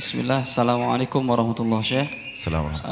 Bismillah, Assalamualaikum warahmatullahi wabarakatuh. Assalamualaikum.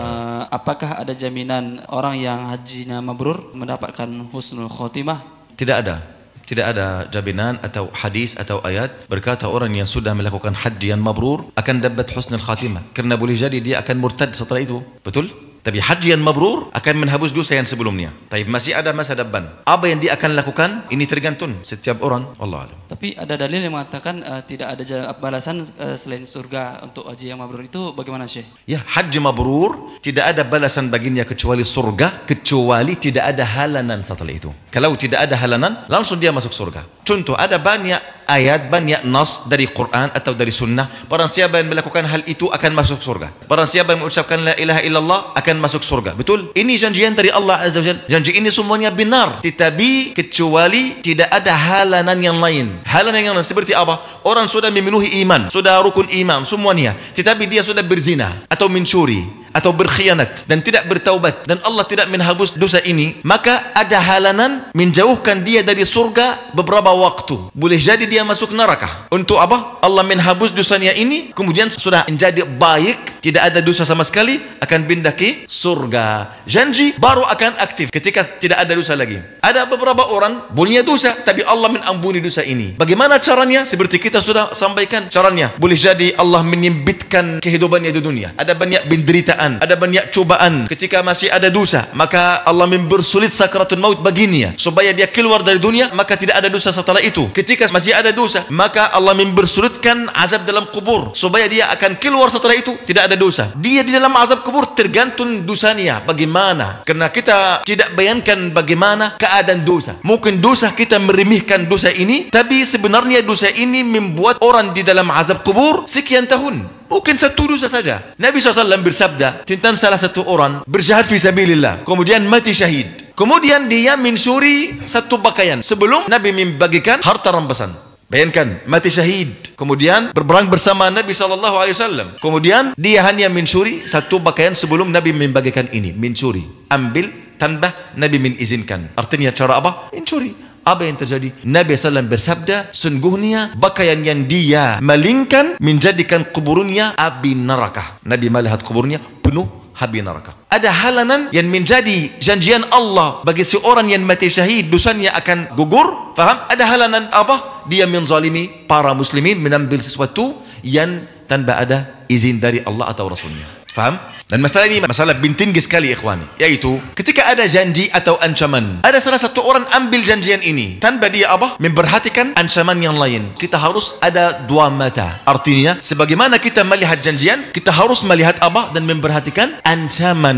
Apakah ada jaminan orang yang hajinya mabrur mendapatkan husnul khotimah? Tidak ada. Tidak ada jaminan atau hadis atau ayat berkata orang yang sudah melakukan haji yang mabrur akan dapat husnul khatimah. Karena boleh jadi dia akan murtad setelah itu. Betul? Tapi haji yang mabrur akan menghapus dosa yang sebelumnya. Tapi masih ada masa depan. Apa yang dia akan lakukan? Ini tergantung setiap orang. Allah alam. Tapi ada dalil yang mengatakan tidak ada balasan selain surga untuk haji yang mabrur. Itu bagaimana, Syekh? Ya, haji mabrur tidak ada balasan baginya kecuali surga, kecuali tidak ada halanan setelah itu. Kalau tidak ada halanan, langsung dia masuk surga. Contoh, ada banyak ayat, banyak nas dari Quran atau dari sunnah. Barang siapa yang melakukan hal itu akan masuk surga. Barang siapa yang mengucapkan la ilaha illallah akan masuk surga. Betul? Ini janjian dari Allah Azza wa Jalla. Janji ini semuanya benar. Tetapi kecuali tidak ada halanan yang lain. Halanan yang lain seperti apa? Orang sudah memenuhi iman, sudah rukun iman semuanya. Tetapi dia sudah berzina atau mencuri atau berkhianat dan tidak bertaubat dan Allah tidak menghapus dosa ini, maka ada halanan menjauhkan dia dari surga beberapa waktu. Boleh jadi dia masuk neraka. Untuk apa? Allah menghapus dosanya ini, kemudian sudah menjadi baik, tidak ada dosa sama sekali, akan pindah ke surga. Janji baru akan aktif ketika tidak ada dosa lagi. Ada beberapa orang punya dosa, tapi Allah mengampuni dosa ini. Bagaimana caranya? Seperti kita sudah sampaikan caranya. Boleh jadi Allah menyempitkan kehidupannya di dunia. Ada banyak penderitaan, ada banyak cobaan. Ketika masih ada dosa, maka Allah mempersulit sakaratul maut baginya supaya dia keluar dari dunia, maka tidak ada dosa setelah itu. Ketika masih ada dosa, maka Allah mempersulitkan azab dalam kubur supaya dia akan keluar setelah itu tidak ada dosa. Dia di dalam azab kubur tergantung dosanya bagaimana. Karena kita tidak bayangkan bagaimana keadaan dosa. Mungkin dosa kita meremehkan dosa ini, tapi sebenarnya dosa ini membuat orang di dalam azab kubur sekian tahun. Mungkin satu dosa saja. Nabi SAW bersabda tentang salah satu orang berjihad fi sabilillah, kemudian mati syahid. Kemudian dia mencuri satu pakaian sebelum Nabi membagikan harta rampasan. Bayangkan, mati syahid, kemudian berperang bersama Nabi SAW. Kemudian dia hanya mencuri satu pakaian sebelum Nabi membagikan ini. Mencuri, ambil tanpa Nabi mengizinkan. Artinya cara apa? Mencuri. Apa yang terjadi? Nabi SAW bersabda, sungguhnya pakaian yang dia malingkan menjadikan kuburnya api neraka. Nabi melihat kuburnya penuh api neraka. Ada halanan yang menjadi janjian Allah bagi seorang yang mati syahid, dosanya akan gugur. Faham? Ada halanan apa? Dia menzalimi para muslimin, menambil sesuatu yang tanpa ada izin dari Allah atau Rasulnya. Faham? Dan masalah ini masalah tinggi sekali, ikhwani. Yaitu ketika ada janji atau ancaman, ada salah satu orang ambil janjian ini tanpa dia apa? Memperhatikan ancaman yang lain. Kita harus ada dua mata. Artinya, sebagaimana kita melihat janjian, kita harus melihat apa? Dan memperhatikan ancaman.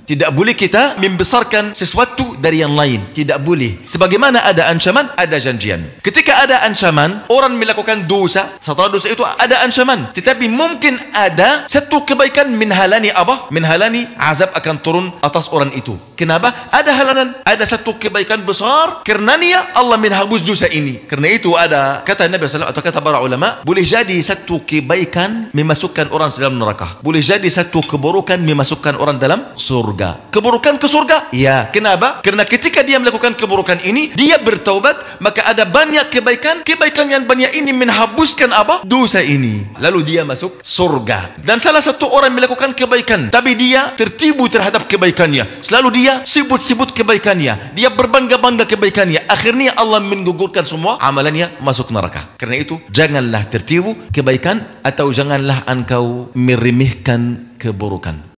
Tidak boleh kita membesarkan sesuatu dari yang lain. Tidak boleh. Sebagaimana ada ancaman, ada janjian. Ketika ada ancaman, orang melakukan dosa. Setelah dosa itu ada ancaman. Tetapi mungkin ada satu kebaikan menghalangi apa? Menghalangi azab akan turun atas orang itu. Kenapa? Ada halanan, ada satu kebaikan besar karenanya Allah menghapus dosa ini. Karena itu ada kata Nabi SAW atau kata para ulama, boleh jadi satu kebaikan memasukkan orang dalam neraka, boleh jadi satu keburukan memasukkan orang dalam surga. Keburukan ke surga? Ya. Kenapa? Karena ketika dia melakukan keburukan ini, dia bertaubat, maka ada banyak kebaikan. Kebaikan yang banyak ini menghapuskan apa? Dosa ini. Lalu dia masuk surga. Dan salah satu orang melakukan kebaikan, tapi dia tertipu terhadap kebaikannya. Selalu dia sibut-sibut kebaikannya. Dia berbangga-bangga kebaikannya. Akhirnya Allah menggugurkan semua amalannya, masuk neraka. Karena itu, janganlah tertipu kebaikan atau janganlah engkau meremehkan keburukan.